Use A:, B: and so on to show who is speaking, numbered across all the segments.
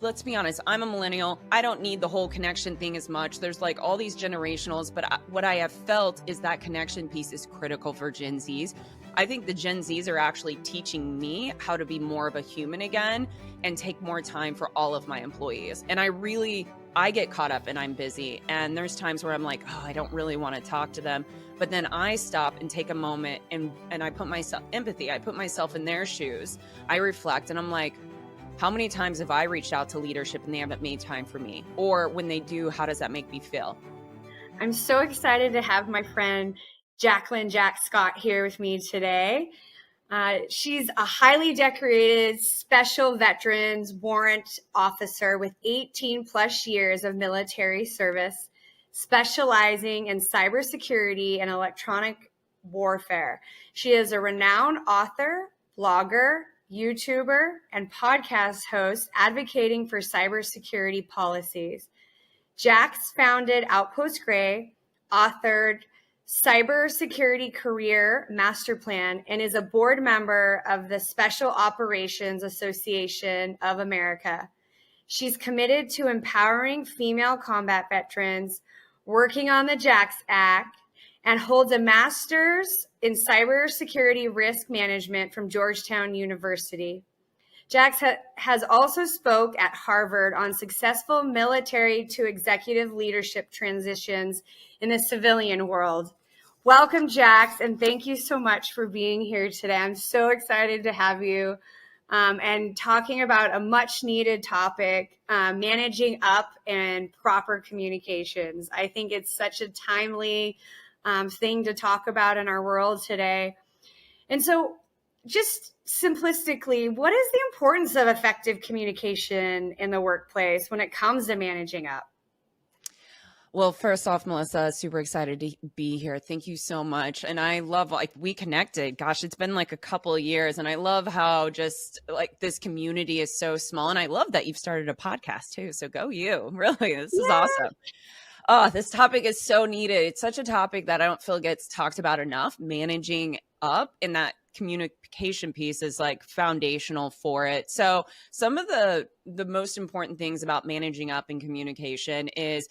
A: Let's be honest, I'm a millennial. I don't need the whole connection thing as much. There's like all these generationals, but what I have felt is that connection piece is critical for Gen Zs. I think the Gen Zs are actually teaching me how to be more of a human again and take more time for all of my employees. And I get caught up and I'm busy. And there's times where I'm like, oh, I don't really want to talk to them. But then I stop and take a moment and I put myself empathy. I put myself in their shoes. I reflect and I'm like, how many times have I reached out to leadership and they haven't made time for me? Or when they do, how does that make me feel?
B: I'm so excited to have my friend Jaclyn Jack Scott here with me today. She's a highly decorated special veterans warrant officer with 18 plus years of military service, specializing in cybersecurity and electronic warfare. She is a renowned author, blogger, YouTuber, and podcast host advocating for cybersecurity policies. Jax founded Outpost Gray, authored Cybersecurity Career Master Plan, and is a board member of the Special Operations Association of America. She's committed to empowering female combat veterans, working on the Jax Act, and holds a master's in cybersecurity risk management from Georgetown University. Jax has also spoke at Harvard on successful military to executive leadership transitions in the civilian world. Welcome, Jax, and thank you so much for being here today. I'm so excited to have you and talking about a much needed topic, managing up and proper communications. I think it's such a timely thing to talk about in our world today. And so just simplistically, what is the importance of effective communication in the workplace when it comes to managing up?
A: Well, first off, Melissa, super excited to be here. Thank you so much. And I love, like, we connected. Gosh, it's been like a couple of years. And I love how just like this community is so small. And I love that you've started a podcast too. So go you. Really, this is awesome. Oh, this topic is so needed. It's such a topic that I don't feel gets talked about enough. Managing up in that communication piece is like foundational for it. So some of the most important things about managing up in communication is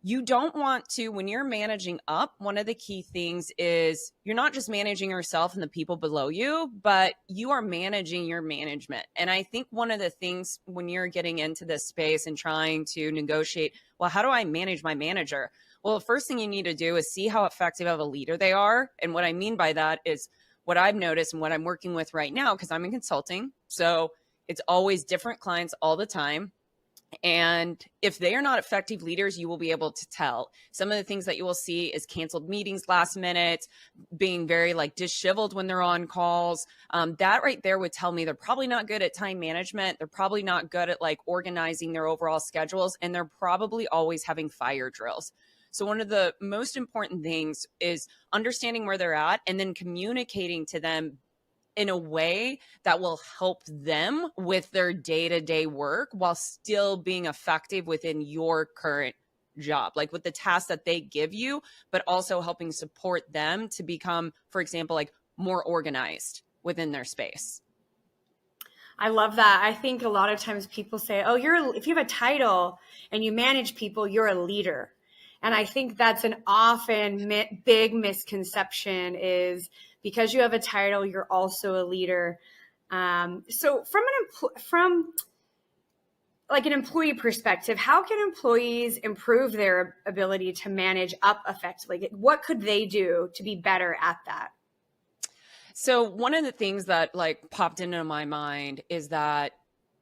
A: you don't want to, when you're managing up, one of the key things is you're not just managing yourself and the people below you, but you are managing your management. And I think one of the things when you're getting into this space and trying to negotiate, well, how do I manage my manager? Well, the first thing you need to do is see how effective of a leader they are. And what I mean by that is what I've noticed and what I'm working with right now, because I'm in consulting. So it's always different clients all the time. And if they are not effective leaders, you will be able to tell. Some of the things that you will see is canceled meetings last minute, being very like disheveled when they're on calls. That right there would tell me they're probably not good at time management. They're probably not good at like organizing their overall schedules. And they're probably always having fire drills. So one of the most important things is understanding where they're at and then communicating to them in a way that will help them with their day-to-day work while still being effective within your current job, like with the tasks that they give you, but also helping support them to become, for example, like more organized within their space.
B: I love that. I think a lot of times people say, oh, if you have a title and you manage people, you're a leader. And I think that's an often big misconception is because you have a title, you're also a leader. So from like an employee perspective, how can employees improve their ability to manage up effectively? What could they do to be better at that?
A: So one of the things that like popped into my mind is that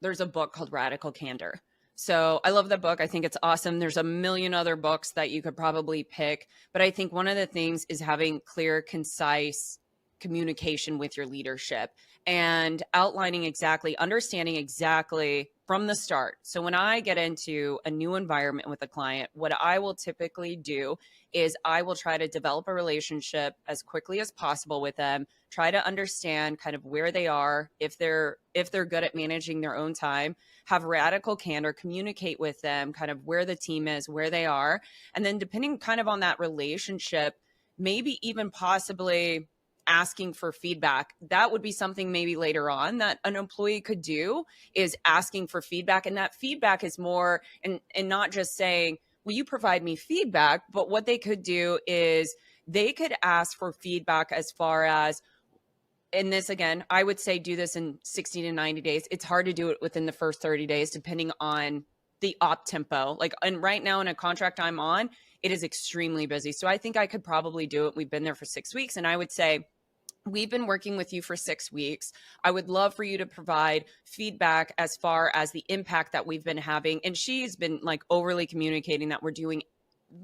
A: there's a book called Radical Candor. So I love that book. I think it's awesome. There's a million other books that you could probably pick. But I think one of the things is having clear, concise communication with your leadership and outlining exactly, understanding exactly from the start. So when I get into a new environment with a client, what I will typically do is I will try to develop a relationship as quickly as possible with them, try to understand kind of where they are, if they're good at managing their own time, have radical candor, communicate with them kind of where the team is, where they are. And then depending kind of on that relationship, maybe even possibly asking for feedback. That would be something maybe later on that an employee could do, is asking for feedback. And that feedback is more, and not just saying, will you provide me feedback? But what they could do is they could ask for feedback as far as, and this again, I would say do this in 60 to 90 days. It's hard to do it within the first 30 days, depending on the op tempo. Like, and right now in a contract I'm on, it is extremely busy. So I think I could probably do it. We've been there for 6 weeks. And I would say, we've been working with you for 6 weeks. I would love for you to provide feedback as far as the impact that we've been having. And she's been like overly communicating that we're doing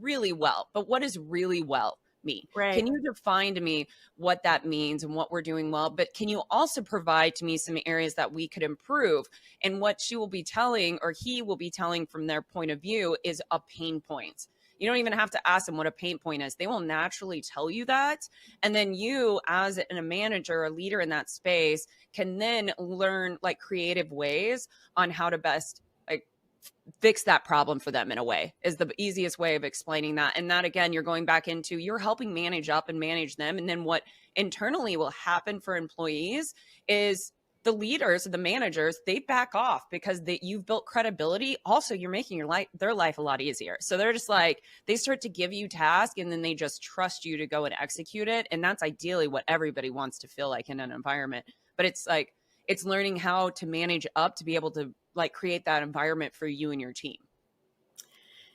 A: really well. But what does really well mean?
B: Right.
A: Can you define to me what that means and what we're doing well? But can you also provide to me some areas that we could improve? And what she will be telling, or he will be telling from their point of view, is a pain point. You don't even have to ask them what a pain point is. They will naturally tell you that. And then you, as a manager, a leader in that space, can then learn like creative ways on how to best like fix that problem for them, in a way, is the easiest way of explaining that. And that, again, you're going back into, you're helping manage up and manage them. And then what internally will happen for employees is the leaders, the managers, they back off because you've built credibility. Also, you're making their life a lot easier. So they're just like, they start to give you tasks and then they just trust you to go and execute it. And that's ideally what everybody wants to feel like in an environment. But it's like, it's learning how to manage up to be able to like create that environment for you and your team.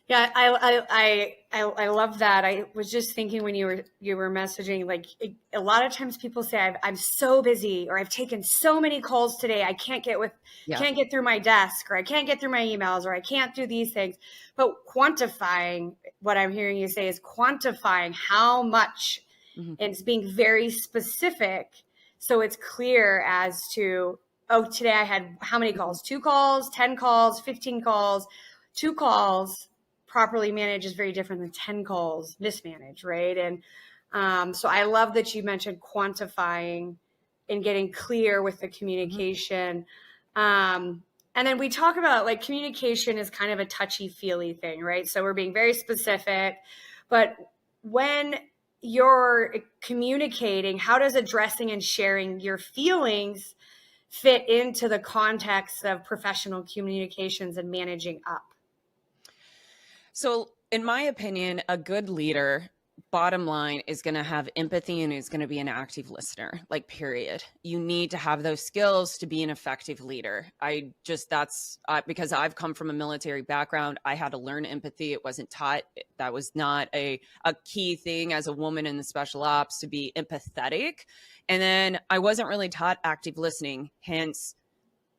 B: Yeah, I love that. I was just thinking when you were messaging, like a lot of times people say I'm so busy, or I've taken so many calls today, I can't get through my desk, or I can't get through my emails, or I can't do these things. But quantifying, what I'm hearing you say is quantifying how much, and it's being very specific, so it's clear as to, oh, today I had how many calls? 2 calls, 10 calls, 15 calls. 2 calls properly managed is very different than 10 calls mismanaged, right? And so I love that you mentioned quantifying and getting clear with the communication. And then we talk about like communication is kind of a touchy-feely thing, right? So we're being very specific, but when you're communicating, how does addressing and sharing your feelings fit into the context of professional communications and managing up?
A: So, in my opinion, a good leader, bottom line, is going to have empathy and is going to be an active listener, like, period. You need to have those skills to be an effective leader. That's because I've come from a military background. I had to learn empathy. It wasn't taught. That was not a key thing as a woman in the special ops, to be empathetic. And then I wasn't really taught active listening. Hence,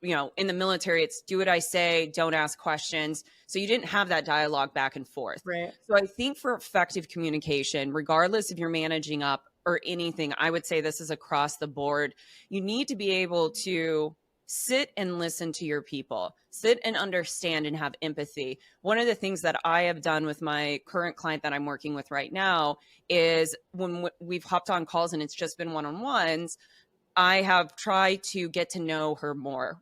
A: in the military, it's do what I say, don't ask questions. So you didn't have that dialogue back and forth.
B: Right.
A: So I think for effective communication, regardless if you're managing up or anything, I would say this is across the board. You need to be able to sit and listen to your people, sit and understand and have empathy. One of the things that I have done with my current client that I'm working with right now is when we've hopped on calls and it's just been one-on-ones, I have tried to get to know her more,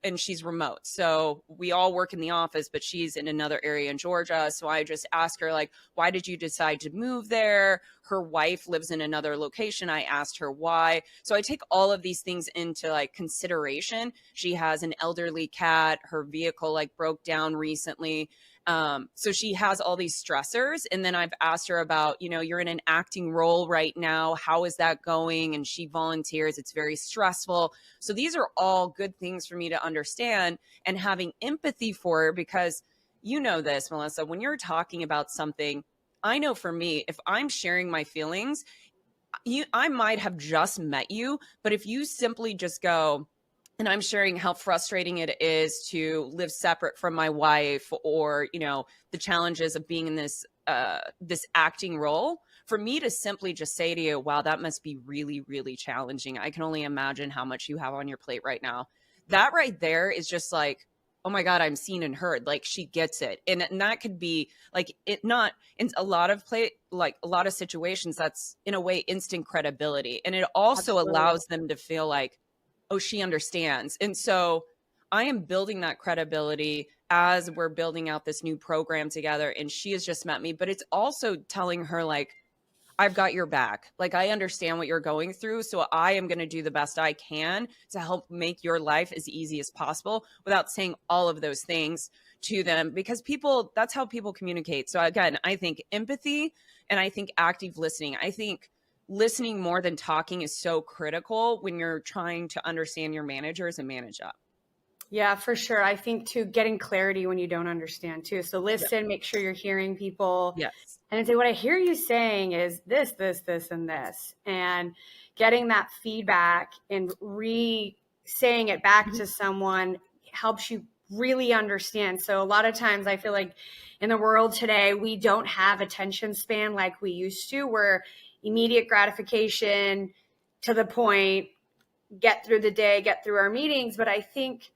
A: and she's remote. So we all work in the office, but she's in another area in Georgia. So I just ask her, like, why did you decide to move there? Her wife lives in another location. I asked her why. So I take all of these things into like consideration. She has an elderly cat. Her vehicle like broke down recently. So she has all these stressors. And then I've asked her about, you're in an acting role right now. How is that going? And she volunteers. It's very stressful. So these are all good things for me to understand and having empathy for her, because this, Melissa, when you're talking about something, I know for me, if I'm sharing my feelings, I might have just met you, but if you simply just go, and I'm sharing how frustrating it is to live separate from my wife, or, the challenges of being in this acting role, for me to simply just say to you, wow, that must be really, really challenging. I can only imagine how much you have on your plate right now. That right there is just like, oh my God, I'm seen and heard. Like, she gets it. And that could be like, it not in a lot of situations, that's in a way instant credibility. And it also
B: Absolutely.
A: allows them to feel like, oh, she understands. And so I am building that credibility as we're building out this new program together. And she has just met me, but it's also telling her, like, I've got your back. Like, I understand what you're going through. So I am going to do the best I can to help make your life as easy as possible without saying all of those things to them, because people, that's how people communicate. So again, I think empathy and I think active listening. I think listening more than talking is so critical when you're trying to understand your managers and manage up.
B: Yeah, for sure. I think too, getting clarity when you don't understand too. So
A: Yeah.
B: listen, make sure you're hearing people
A: Yes.
B: and say, what I hear you saying is this, this, this, and this. And getting that feedback and saying it back to someone helps you really understand. So a lot of times I feel like in the world today, we don't have attention span like we used to, where immediate gratification, to the point, get through the day, get through our meetings. But I think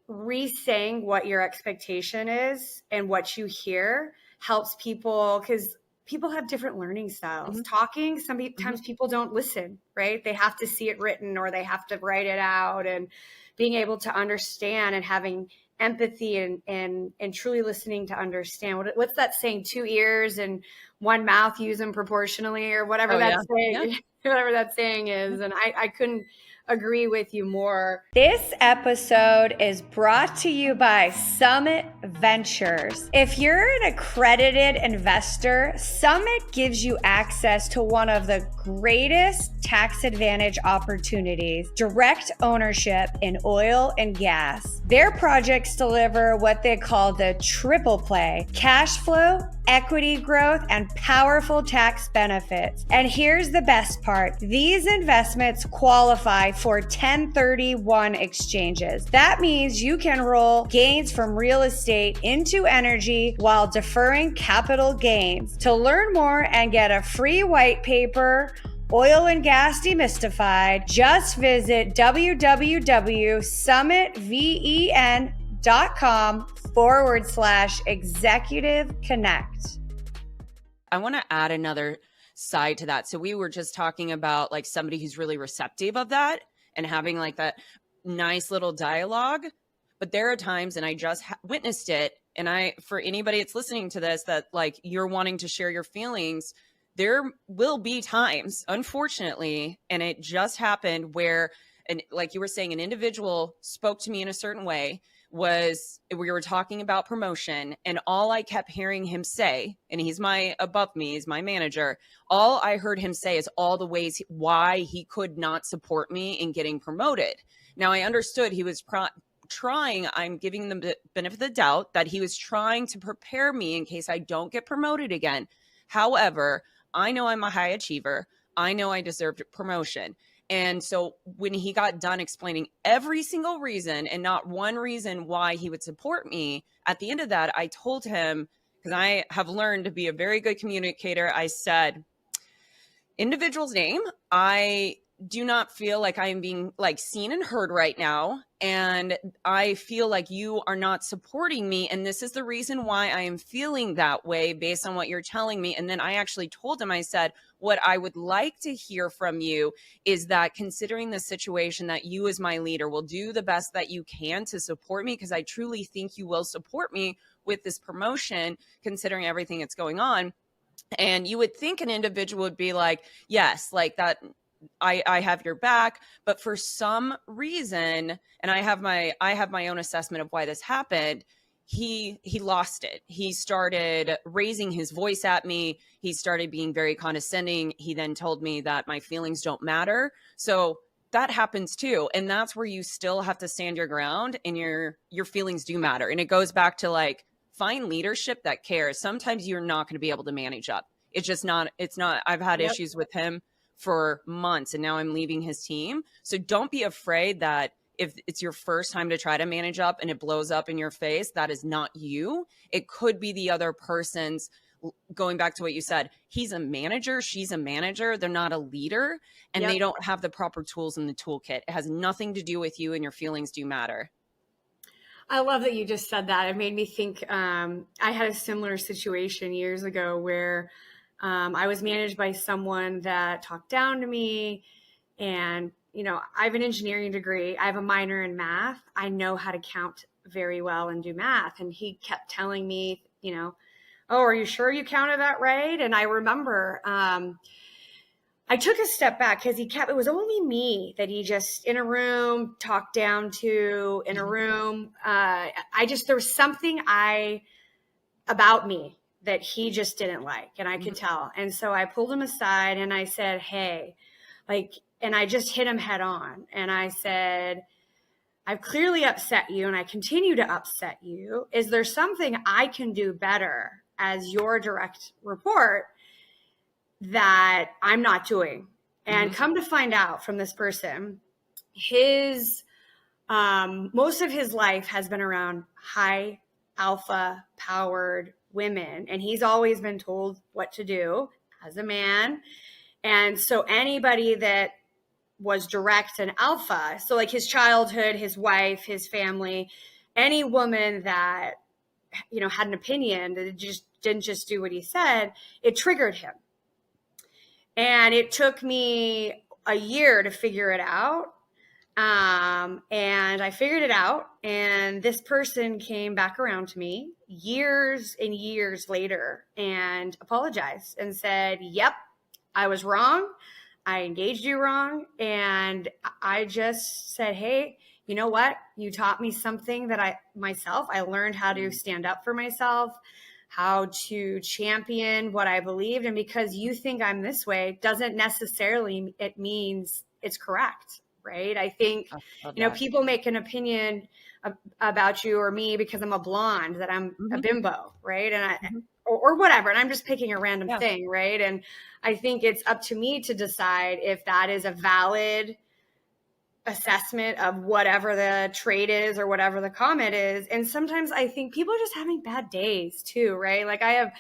B: re-saying what your expectation is and what you hear helps people, because people have different learning styles.
A: Mm-hmm.
B: Talking, sometimes people don't listen, right? They have to see it written or they have to write it out, and being able to understand and having empathy and truly listening to understand. What's that saying? 2 ears and 1 mouth, use them proportionally, or whatever
A: Oh,
B: that
A: yeah.
B: saying,
A: Yeah.
B: whatever that saying is. And I couldn't agree with you more.
C: This episode is brought to you by Summit Ventures. If you're an accredited investor, Summit gives you access to one of the greatest tax advantage opportunities: direct ownership in oil and gas. Their projects deliver what they call the triple play: cash flow, equity growth, and powerful tax benefits. And here's the best part: these investments qualify for 1031 exchanges. That means you can roll gains from real estate into energy while deferring capital gains. To learn more and get a free white paper, Oil and Gas Demystified, just visit www.summitven.com/executive connect.
A: I want to add another side to that. So we were just talking about like somebody who's really receptive of that and having like that nice little dialogue. But there are times, and I just witnessed it, and for anybody that's listening to this, that like you're wanting to share your feelings, there will be times, unfortunately, and it just happened where, and like you were saying, an individual spoke to me in a certain way. We were talking about promotion, and all I kept hearing him say, and he's above me, he's my manager, all I heard him say is all the ways why he could not support me in getting promoted. Now I understood he was trying, I'm giving them the benefit of the doubt that he was trying to prepare me in case I don't get promoted again. However, I know I'm a high achiever. I know I deserved a promotion. And so when he got done explaining every single reason and not one reason why he would support me, at the end of that, I told him, because I have learned to be a very good communicator, I said, individual's name, I do not feel like I am being like seen and heard right now. And I feel like you are not supporting me. And this is the reason why I am feeling that way based on what you're telling me. And then I actually told him, I said, what I would like to hear from you is that, considering the situation, that you as my leader will do the best that you can to support me, because I truly think you will support me with this promotion, considering everything that's going on. And you would think an individual would be like, yes, like that, I have your back. But for some reason, and I have my own assessment of why this happened, he lost it. He started raising his voice at me. He started being very condescending. He then told me that my feelings don't matter. So that happens too. And that's where you still have to stand your ground, and your feelings do matter. And it goes back to like, find leadership that cares. Sometimes you're not going to be able to manage up. It's not, I've had issues with him for months, and now I'm leaving his team. So don't be afraid that if it's your first time to try to manage up and it blows up in your face, that is not you. It could be the other person's. Going back to what you said, he's a manager, she's a manager, they're not a leader, and they don't have the proper tools in the toolkit. It has nothing to do with you, and your feelings do matter.
B: I love that you just said that. It made me think, I had a similar situation years ago where I was managed by someone that talked down to me. And, you know, I have an engineering degree. I have a minor in math. I know how to count very well and do math. And he kept telling me, you know, oh, are you sure you counted that right? And I remember I took a step back because it was only me that he just in a room talked down to, in a room. There was something about me that he just didn't like, and I could tell. And so I pulled him aside and I said, hey, and I just hit him head on. And I said, I've clearly upset you and I continue to upset you. Is there something I can do better as your direct report that I'm not doing? And come to find out from this person, his most of his life has been around high alpha powered women, and he's always been told what to do as a man. And so anybody that was direct and alpha, so like his childhood, his wife, his family, any woman that, you know, had an opinion that just didn't just do what he said, it triggered him. And it took me a year to figure it out. And I figured it out. And this person came back around to me years and years later and apologized and said, yep, I was wrong. I engaged you wrong. And I just said, hey, you know what? You taught me something that I learned how to stand up for myself, how to champion what I believed. And because you think I'm this way doesn't necessarily, it means it's correct. Right. I think, you know, people make an opinion about you or me because I'm a blonde, that I'm a bimbo. Right. And or whatever. And I'm just picking a random thing. Right. And I think it's up to me to decide if that is a valid assessment of whatever the trait is or whatever the comment is. And sometimes I think people are just having bad days too. Right. Like I have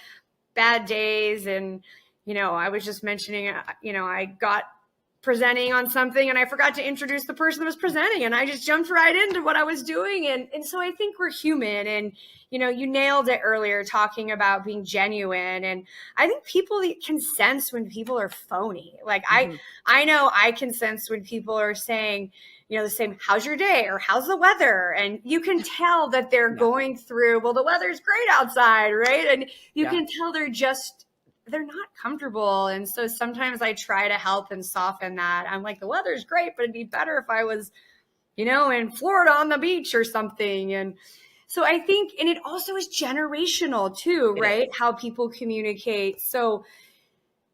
B: bad days. And, you know, I was just mentioning, you know, I got presenting on something and I forgot to introduce the person that was presenting, and I just jumped right into what I was doing. And so I think we're human. And, you know, you nailed it earlier talking about being genuine. And I think people can sense when people are phony. Like I know I can sense when people are saying, you know, the same, how's your day? Or how's the weather? And you can tell that they're going through, well, the weather's great outside, right? And you can tell they're not comfortable. And so sometimes I try to help and soften that. I'm like, the weather's great, but it'd be better if I was, you know, in Florida on the beach or something. And so I think, and it also is generational too, right? How people communicate. So,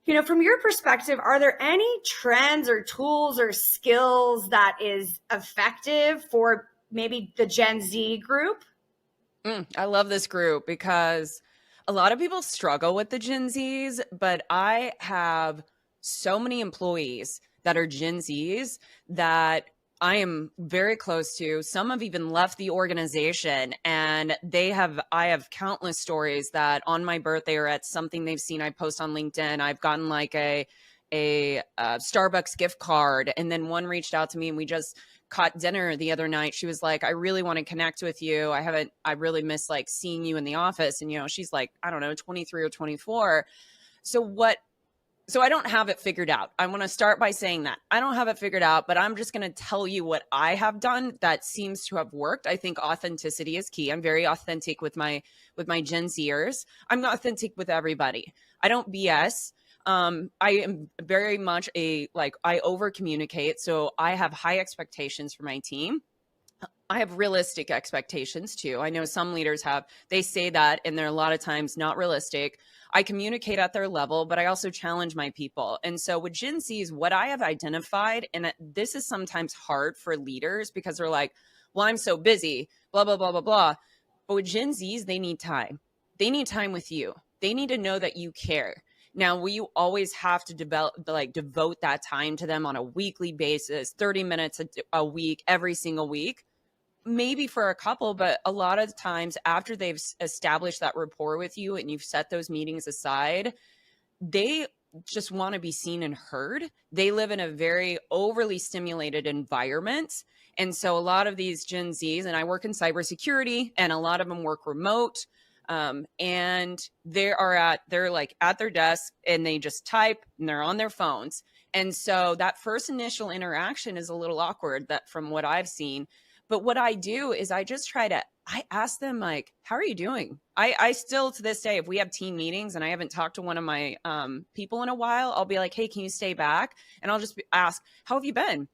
B: you know, from your perspective, are there any trends or tools or skills that is effective for maybe the Gen Z group?
A: I love this group because a lot of people struggle with the Gen Zs, but I have so many employees that are Gen Zs that I am very close to. Some have even left the organization, and I have countless stories that on my birthday or at something they've seen I post on LinkedIn, I've gotten like a Starbucks gift card. And then one reached out to me and we just caught dinner the other night. She was like, I really want to connect with you. I really miss like seeing you in the office. And, you know, she's like, I don't know, 23 or 24. So I don't have it figured out. I want to start by saying that I don't have it figured out, but I'm just going to tell you what I have done that seems to have worked. I think authenticity is key. I'm very authentic with my Gen Zers. I'm authentic with everybody. I don't BS. I am very much I over communicate. So I have high expectations for my team. I have realistic expectations too. I know some leaders they say that, and they're a lot of times not realistic. I communicate at their level, but I also challenge my people. And so with Gen Zs, what I have identified, and this is sometimes hard for leaders because they're like, well, I'm so busy, blah, blah, blah, blah, blah. But with Gen Zs, they need time. They need time with you. They need to know that you care. Now, will you always have to devote that time to them on a weekly basis, 30 minutes a week, every single week? Maybe for a couple, but a lot of times after they've established that rapport with you and you've set those meetings aside, they just want to be seen and heard. They live in a very overly stimulated environment. And so a lot of these Gen Zs, and I work in cybersecurity, and a lot of them work remote. And they're like at their desk and they just type and they're on their phones. And so that first initial interaction is a little awkward, that from what I've seen. But what I do is I just I ask them like, how are you doing? I still to this day, if we have team meetings and I haven't talked to one of my people in a while, I'll be like, hey, can you stay back? And I'll just ask, how have you been?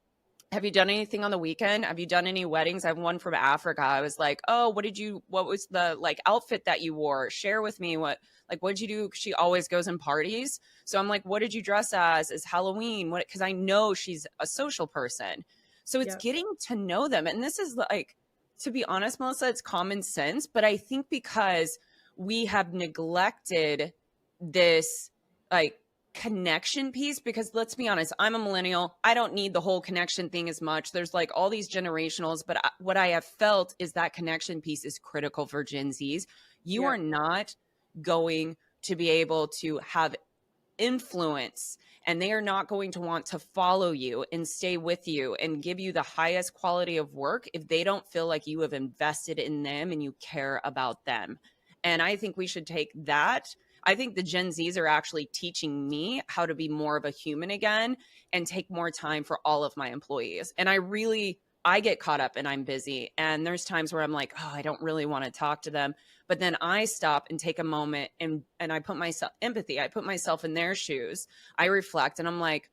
A: Have you done anything on the weekend? Have you done any weddings? I have one from Africa. I was like, oh, what was the like outfit that you wore? Share with me what did you do? She always goes in parties. So I'm like, what did you dress as? Is Halloween? What? Because I know she's a social person. So it's getting to know them. And this is like, to be honest, Melissa, it's common sense. But I think because we have neglected this like connection piece, because let's be honest, I'm a millennial. I don't need the whole connection thing as much. There's like all these generationals, but what I have felt is that connection piece is critical for Gen Zs. You are not going to be able to have influence, and they are not going to want to follow you and stay with you and give you the highest quality of work if they don't feel like you have invested in them and you care about them. And I think we should take that. I think the Gen Zs are actually teaching me how to be more of a human again and take more time for all of my employees. And I get caught up and I'm busy. And there's times where I'm like, oh, I don't really want to talk to them. But then I stop and take a moment and I put myself empathy. I put myself in their shoes. I reflect and I'm like,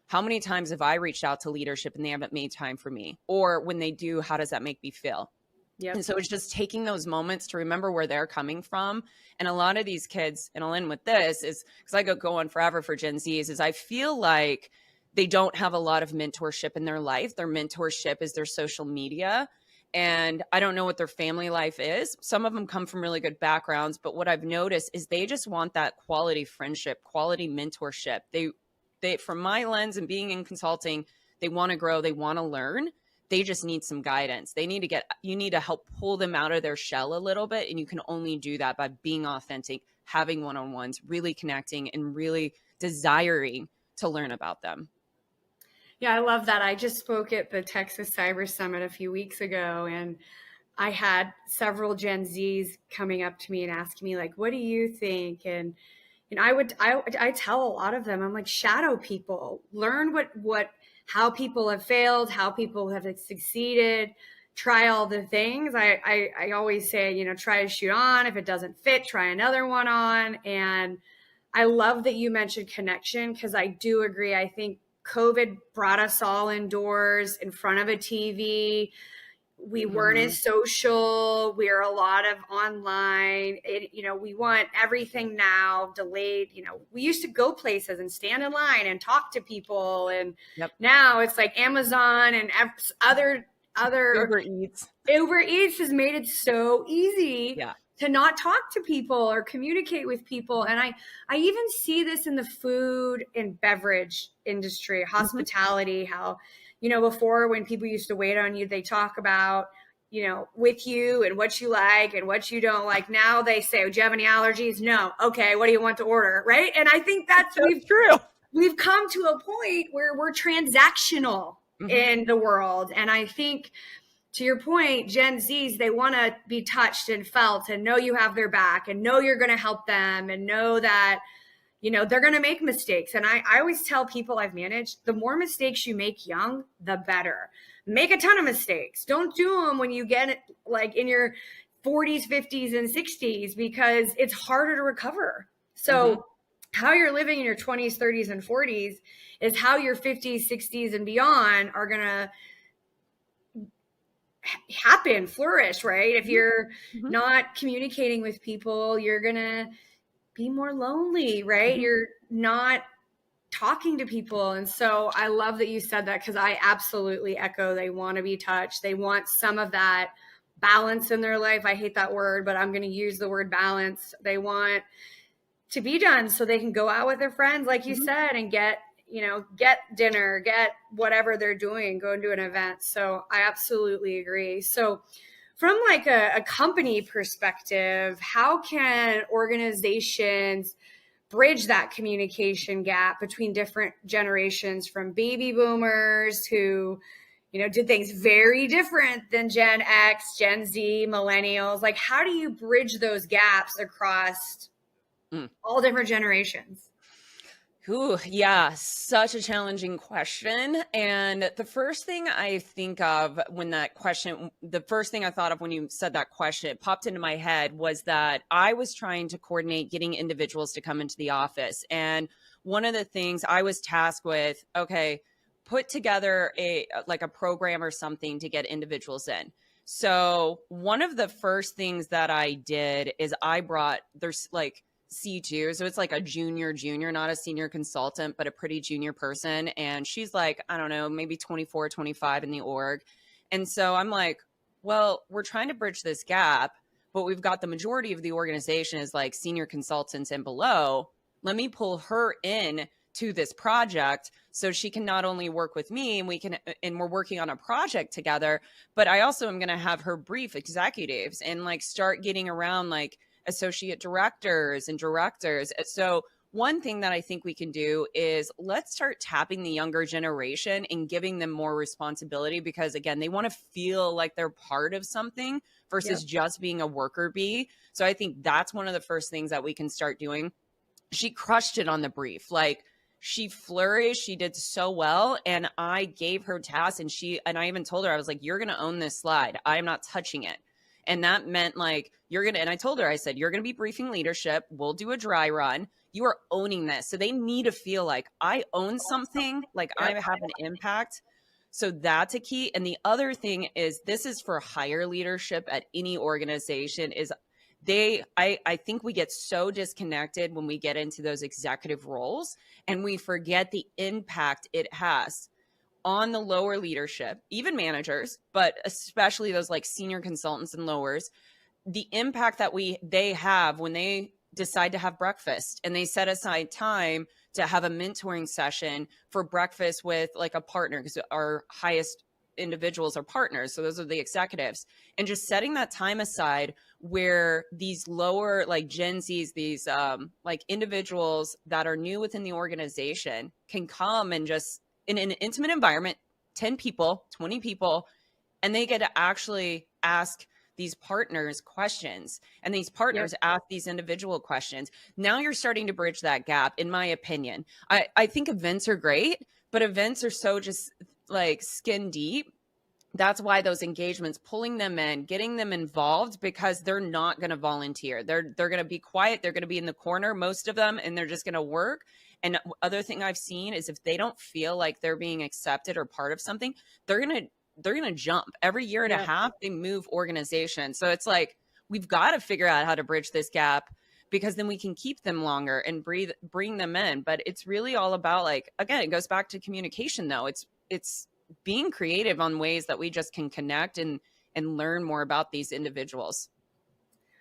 A: how many times have I reached out to leadership and they haven't made time for me? Or when they do, how does that make me feel? And so it's just taking those moments to remember where they're coming from. And a lot of these kids, and I'll end with this, is because I go on forever for Gen Zs, is I feel like they don't have a lot of mentorship in their life. Their mentorship is their social media. And I don't know what their family life is. Some of them come from really good backgrounds, but what I've noticed is they just want that quality friendship, quality mentorship. They, from my lens and being in consulting, they want to grow, they want to learn. They just need some guidance. You need to help pull them out of their shell a little bit. And you can only do that by being authentic, having one-on-ones, really connecting and really desiring to learn about them.
B: Yeah, I love that. I just spoke at the Texas Cyber Summit a few weeks ago, and I had several Gen Zs coming up to me and asking me like, what do you think? And I tell a lot of them, I'm like, shadow people, learn how people have failed, how people have succeeded, try all the things. I always say, try to shoot on. If it doesn't fit, try another one on. And I love that you mentioned connection, because I do agree. I think COVID brought us all indoors in front of a TV. We weren't as social. We're a lot of online. We want everything now delayed. We used to go places and stand in line and talk to people. And now it's like Amazon and other Uber Eats has made it so easy to not talk to people or communicate with people. And I even see this in the food and beverage industry, hospitality, how before when people used to wait on you, they talk about, with you and what you like and what you don't like. Now they say, oh, do you have any allergies? No. Okay. What do you want to order? Right. And I think that's
A: true.
B: We've come to a point where we're transactional in the world. And I think, to your point, Gen Zs, they want to be touched and felt and know you have their back and know you're going to help them and know that they're going to make mistakes. And I always tell people I've managed, the more mistakes you make young, the better. Make a ton of mistakes. Don't do them when you get like in your 40s, 50s, and 60s, because it's harder to recover. So how you're living in your 20s, 30s, and 40s is how your 50s, 60s, and beyond are going to happen, flourish, right? If you're not communicating with people, you're going to be more lonely, right? You're not talking to people. And so I love that you said that, because I absolutely echo, they want to be touched. They want some of that balance in their life. I hate that word, but I'm going to use the word balance. They want to be done so they can go out with their friends, like you said, and get dinner, get whatever they're doing, go and do an event. So I absolutely agree. So from like a company perspective, how can organizations bridge that communication gap between different generations, from baby boomers who, did things very different than Gen X, Gen Z, millennials? Like, how do you bridge those gaps across all different generations?
A: Ooh, yeah, such a challenging question. And the first thing I think of when that question, the first thing I thought of when you said that question, it popped into my head was that I was trying to coordinate getting individuals to come into the office. And one of the things I was tasked with, okay, put together a program or something to get individuals in. So one of the first things that I did is there's like C2. So it's like a junior, not a senior consultant, but a pretty junior person. And she's like, I don't know, maybe 24, 25 in the org. And so I'm like, well, we're trying to bridge this gap, but we've got the majority of the organization is like senior consultants and below. Let me pull her in to this project so she can not only work with me and we're working on a project together, but I also am going to have her brief executives and like start getting around like associate directors and directors. So one thing that I think we can do is let's start tapping the younger generation and giving them more responsibility, because again, they want to feel like they're part of something versus just being a worker bee. So I think that's one of the first things that we can start doing. She crushed it on the brief. Like, she flourished. She did so well. And I gave her tasks, and I even told her, I was like, you're going to own this slide. I'm not touching it. And that meant like, and I told her, I said, you're going to be briefing leadership. We'll do a dry run. You are owning this. So they need to feel like I own something, like I have an impact. So that's a key. And the other thing is, this is for higher leadership at any organization, is I think we get so disconnected when we get into those executive roles and we forget the impact it has on the lower leadership, even managers, but especially those like senior consultants and lowers, the impact that they have when they decide to have breakfast and they set aside time to have a mentoring session for breakfast with like a partner, because our highest individuals are partners. So those are the executives, and just setting that time aside where these lower like Gen Zs, these like individuals that are new within the organization can come and just in an intimate environment, 10 people, 20 people, and they get to actually ask these partners questions, and these partners ask these individual questions. Now you're starting to bridge that gap, in my opinion. I think events are great, but events are so just like skin deep. That's why those engagements, pulling them in, getting them involved, because they're not going to volunteer. They're going to be quiet. They're going to be in the corner, most of them, and they're just going to work. And other thing I've seen is if they don't feel like they're being accepted or part of something, they're going to jump. Every year and a half, they move organizations. So it's like, we've got to figure out how to bridge this gap, because then we can keep them longer and bring them in. But it's really all about, like, again, it goes back to communication though. It's being creative on ways that we just can connect and learn more about these individuals.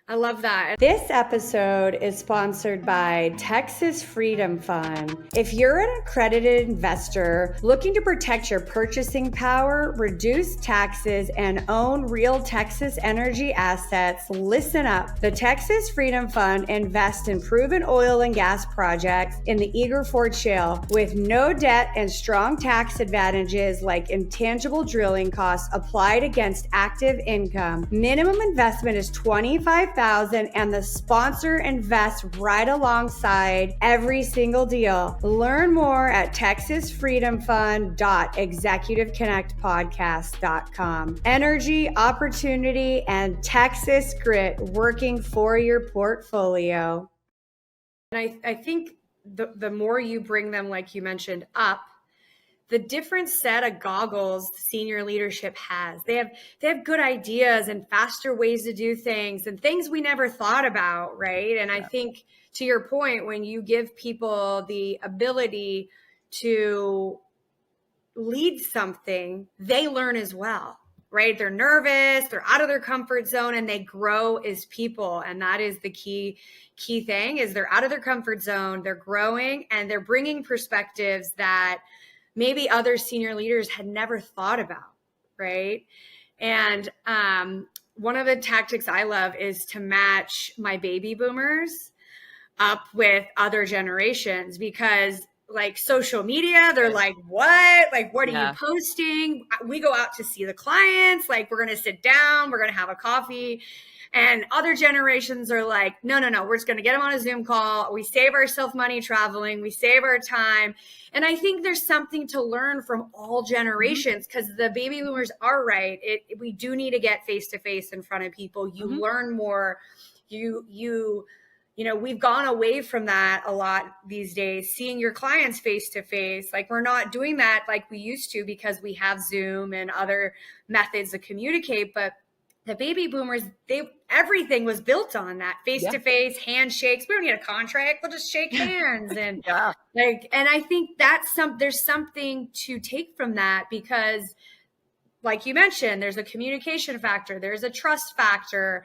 B: I love that.
C: This episode is sponsored by Texas Freedom Fund. If you're an accredited investor looking to protect your purchasing power, reduce taxes, and own real Texas energy assets, listen up. The Texas Freedom Fund invests in proven oil and gas projects in the Eagle Ford Shale with no debt and strong tax advantages like intangible drilling costs applied against active income. Minimum investment is $25,000, and the sponsor invests right alongside every single deal. Learn more at texasfreedomfund.executiveconnectpodcast.com. Energy, opportunity, and Texas grit working for your portfolio.
B: And I think the more you bring them, like you mentioned, up, the different set of goggles senior leadership has. They have good ideas and faster ways to do things and things we never thought about, right? And I think, to your point, when you give people the ability to lead something, they learn as well, right? They're nervous, they're out of their comfort zone, and they grow as people. And that is the key thing, is they're out of their comfort zone, they're growing, and they're bringing perspectives that maybe other senior leaders had never thought about, right? And one of the tactics I love is to match my baby boomers up with other generations, because like social media, they're like, what? Like, what are you posting? We go out to see the clients. Like, we're going to sit down, we're going to have a coffee. And other generations are like, no, we're just going to get them on a Zoom call. We save ourselves money traveling. We save our time. And I think there's something to learn from all generations, because the baby boomers are right. We do need to get face to face in front of people. You learn more. We've gone away from that a lot these days, seeing your clients face to face. Like, we're not doing that like we used to because we have Zoom and other methods to communicate. But the baby boomers, everything was built on that face to face handshakes. We don't need a contract. We'll just shake hands. And and I think there's something to take from that, because like you mentioned, there's a communication factor, there's a trust factor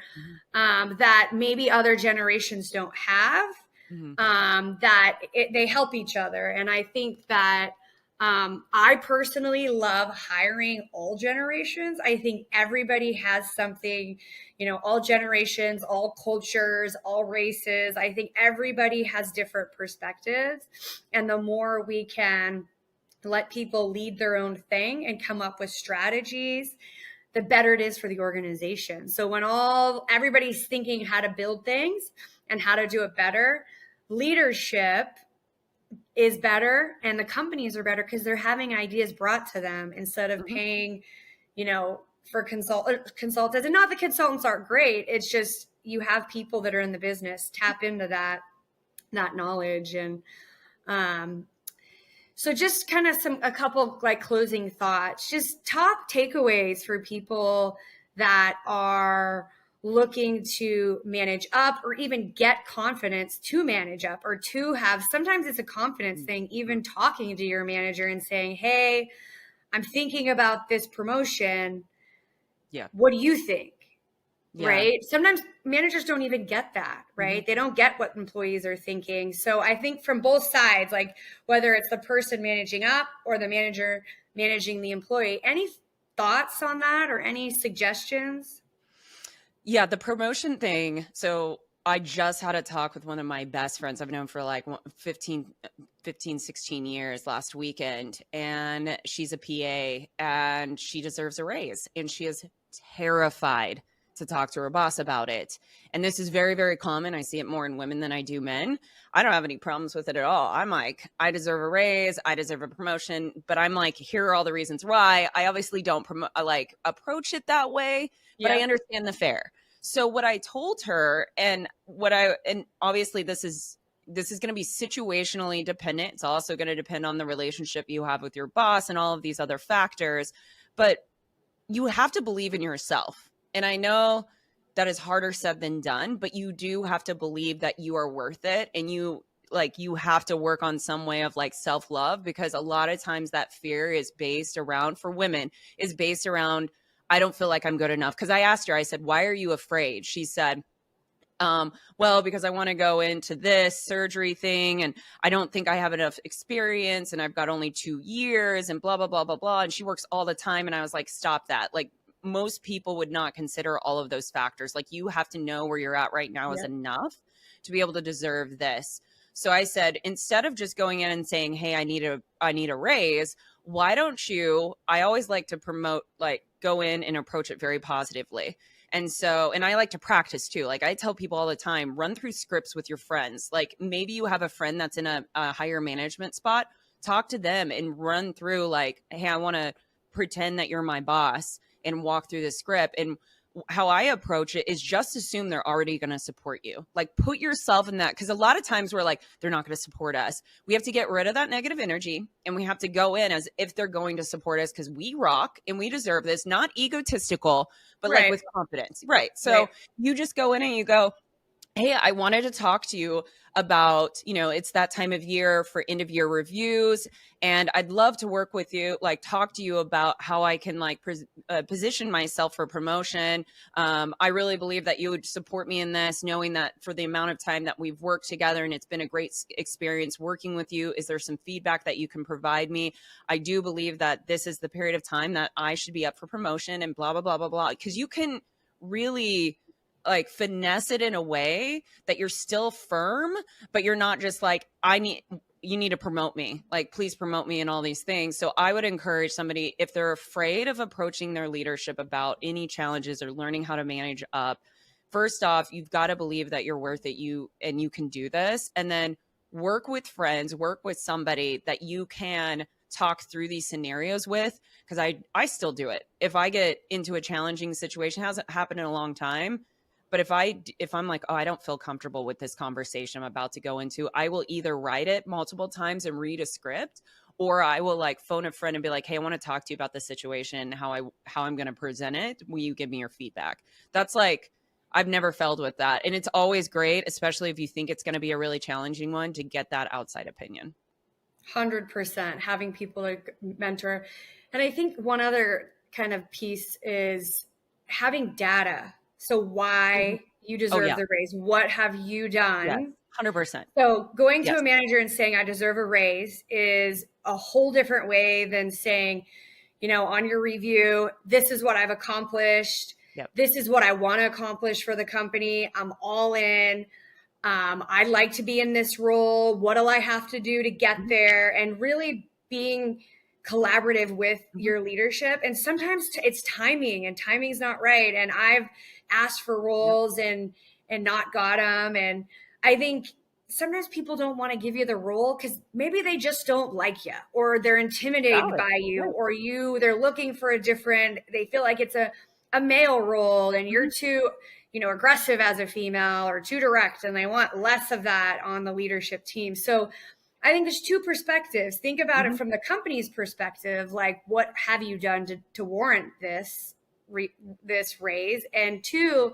B: that maybe other generations don't have, they help each other. And I think that I personally love hiring all generations. I think everybody has something, all generations, all cultures, all races. I think everybody has different perspectives. And the more we can let people lead their own thing and come up with strategies, the better it is for the organization. So when everybody's thinking how to build things and how to do it better, leadership is better and the companies are better because they're having ideas brought to them instead of paying, for consultants. And not that consultants aren't great. It's just you have people that are in the business tap into that knowledge. And so just kind of a couple like closing thoughts, just top takeaways for people that are looking to manage up or even get confidence to manage up, or to have, sometimes it's a confidence thing, even talking to your manager and saying, hey, I'm thinking about this promotion. Yeah. What do you think? Yeah. Right. Sometimes managers don't even get that, right? They don't get what employees are thinking. So I think from both sides, like whether it's the person managing up or the manager managing the employee, any thoughts on that or any suggestions?
A: Yeah, the promotion thing. So I just had a talk with one of my best friends I've known for like 15, 16 years last weekend. And she's a PA and she deserves a raise. And she is terrified to talk to her boss about it. And this is very, very common. I see it more in women than I do men. I don't have any problems with it at all. I'm like, I deserve a raise. I deserve a promotion. But I'm like, here are all the reasons why. I obviously don't approach it that way, but I understand the fear. So what I told her, and obviously this is going to be situationally dependent. It's also going to depend on the relationship you have with your boss and all of these other factors. But you have to believe in yourself. And I know that is harder said than done, but you do have to believe that you are worth it. And you have to work on some way of like self-love, because a lot of times that fear is based around, for women, is based around, I don't feel like I'm good enough. Because I asked her, I said, why are you afraid? She said, well, because I want to go into this surgery thing and I don't think I have enough experience and I've got only 2 years and blah, blah, blah, blah, blah. And she works all the time. And I was like, stop that. Like, most people would not consider all of those factors. Like, you have to know where you're at right now is enough to be able to deserve this. So I said, instead of just going in and saying, hey, I need a raise, why don't you, I always like to promote, like, go in and approach it very positively. And I like to practice too. Like, I tell people all the time, run through scripts with your friends. Like, maybe you have a friend that's in a higher management spot, talk to them and run through like, hey, I want to pretend that you're my boss and walk through the script. And how I approach it is just assume they're already going to support you. Like, put yourself in that. Because a lot of times we're like, they're not going to support us. We have to get rid of that negative energy and we have to go in as if they're going to support us, because we rock and we deserve this, not egotistical, but like with confidence. Right. So you just go in and you go, hey, I wanted to talk to you about, it's that time of year for end of year reviews. And I'd love to work with you, like talk to you about how I can like position myself for promotion. I really believe that you would support me in this, knowing that for the amount of time that we've worked together and it's been a great experience working with you. Is there some feedback that you can provide me? I do believe that this is the period of time that I should be up for promotion and blah, blah, blah, blah, blah. Because you can really like finesse it in a way that you're still firm, but you're not just like, you need to promote me. Like, please promote me and all these things. So I would encourage somebody, if they're afraid of approaching their leadership about any challenges or learning how to manage up, first off, you've got to believe that you're worth it, and you can do this. And then work with friends, work with somebody that you can talk through these scenarios with, because I still do it. If I get into a challenging situation, hasn't happened in a long time, but if I'm like, oh, I don't feel comfortable with this conversation I'm about to go into, I will either write it multiple times and read a script, or I will like phone a friend and be like, hey, I want to talk to you about the situation, how I'm going to present it. Will you give me your feedback? That's like, I've never failed with that. And it's always great, especially if you think it's going to be a really challenging one, to get that outside opinion.
B: 100%, having people like mentor. And I think one other kind of piece is having data. So why you deserve the raise? What have you done?
A: Yes, 100%.
B: So going to a manager and saying, I deserve a raise, is a whole different way than saying, you know, on your review, this is what I've accomplished.
A: Yep.
B: This is what I want to accomplish for the company. I'm all in. I'd like to be in this role. What do I have to do to get there? And really being collaborative with your leadership. And sometimes it's timing, and timing's not right. And I've asked for roles and not got them. And I think sometimes people don't want to give you the role because maybe they just don't like you, or they're intimidated by you, or they're looking for they feel like it's a male role and you're too, you know, aggressive as a female, or too direct, and they want less of that on the leadership team. So I think there's two perspectives. Think about it from the company's perspective, like what have you done to warrant this raise? And two,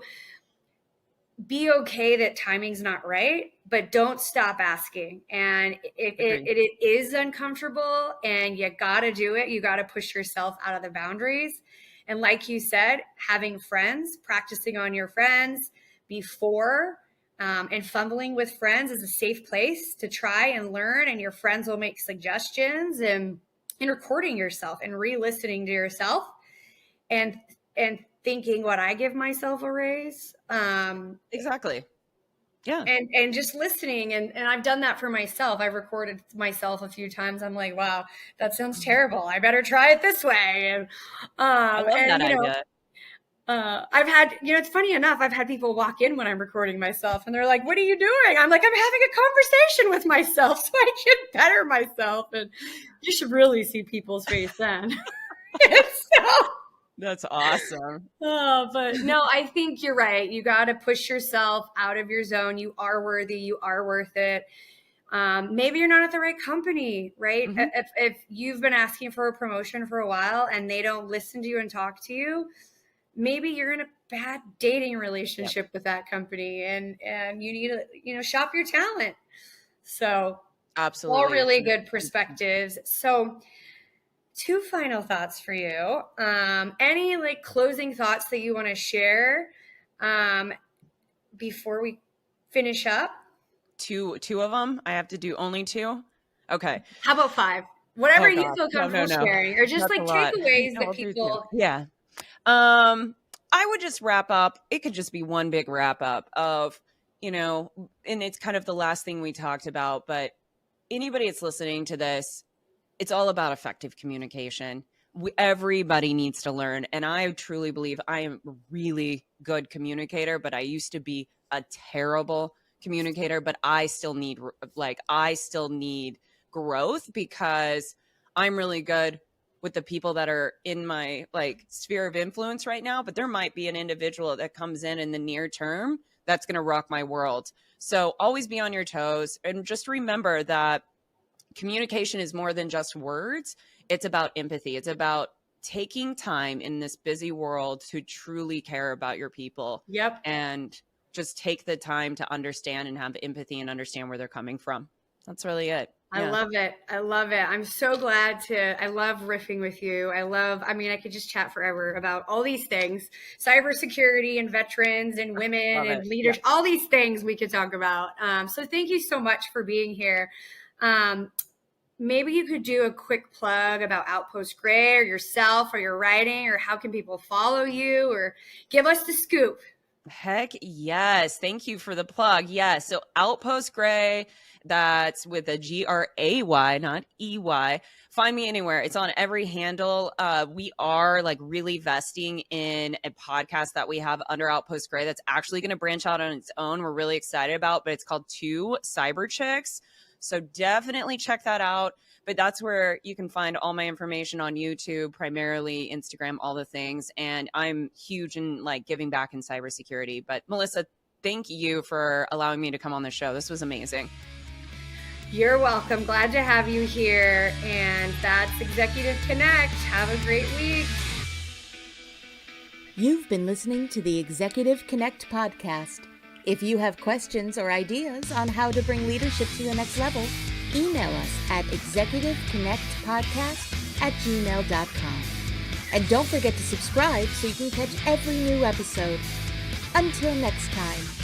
B: be okay that timing's not right, but don't stop asking. And it is uncomfortable, and you got to do it. You got to push yourself out of the boundaries. And like you said, having friends, practicing on your friends before, and fumbling with friends is a safe place to try and learn. And your friends will make suggestions, and recording yourself and re-listening to yourself and thinking, what, I give myself a raise?
A: Exactly. Yeah.
B: And just listening. And I've done that for myself. I've recorded myself a few times. I'm like, wow, that sounds terrible. I better try it this way. And,
A: I love that idea.
B: I've had, you know, it's funny enough, I've had people walk in when I'm recording myself and they're like, what are you doing? I'm like, I'm having a conversation with myself so I can better myself. And you should really see people's face then.
A: That's awesome.
B: But no, I think you're right. You got to push yourself out of your zone. You are worthy. You are worth it. Maybe you're not at the right company, right? If you've been asking for a promotion for a while and they don't listen to you and talk to you, maybe you're in a bad dating relationship with that company, and you need to, you know, shop your talent. So
A: absolutely,
B: all really good perspectives. So 2 final thoughts for you. Any like closing thoughts that you want to share before we finish up?
A: Two of them. I have to do only 2. Okay.
B: How about 5? Whatever you feel comfortable sharing, or just
A: That's
B: like takeaways that people.
A: Yeah. I would just wrap up. It could just be one big wrap up of, you know, and it's kind of the last thing we talked about, but anybody that's listening to this, it's all about effective communication. Everybody needs to learn. And I truly believe I am a really good communicator, but I used to be a terrible communicator, but I still need growth, because I'm really good with the people that are in my like sphere of influence right now, but there might be an individual that comes in the near term that's going to rock my world. So always be on your toes, and just remember that communication is more than just words. It's about empathy. It's about taking time in this busy world to truly care about your people.
B: Yep.
A: And just take the time to understand and have empathy and understand where they're coming from. That's really it.
B: I love it. I love it. I'm so glad I love riffing with you. I could just chat forever about all these things, cybersecurity and veterans and women and leaders, all these things we could talk about. So thank you so much for being here. Maybe you could do a quick plug about Outpost Gray, or yourself, or your writing, or how can people follow you, or give us the scoop.
A: Heck yes. Thank you for the plug. Yes. So Outpost Gray, that's with a Gray, not EY. Find me anywhere. It's on every handle. We are like really vesting in a podcast that we have under Outpost Gray that's actually going to branch out on its own. We're really excited about, but it's called Two Cyber Chicks. So definitely check that out. But that's where you can find all my information on YouTube, primarily Instagram, all the things. And I'm huge in like giving back in cybersecurity. But Melissa, thank you for allowing me to come on the show. This was amazing.
B: You're welcome. Glad to have you here. And that's Executive Connect. Have a great week.
D: You've been listening to the Executive Connect podcast. If you have questions or ideas on how to bring leadership to the next level, email us at executiveconnectpodcast@gmail.com. And don't forget to subscribe so you can catch every new episode. Until next time.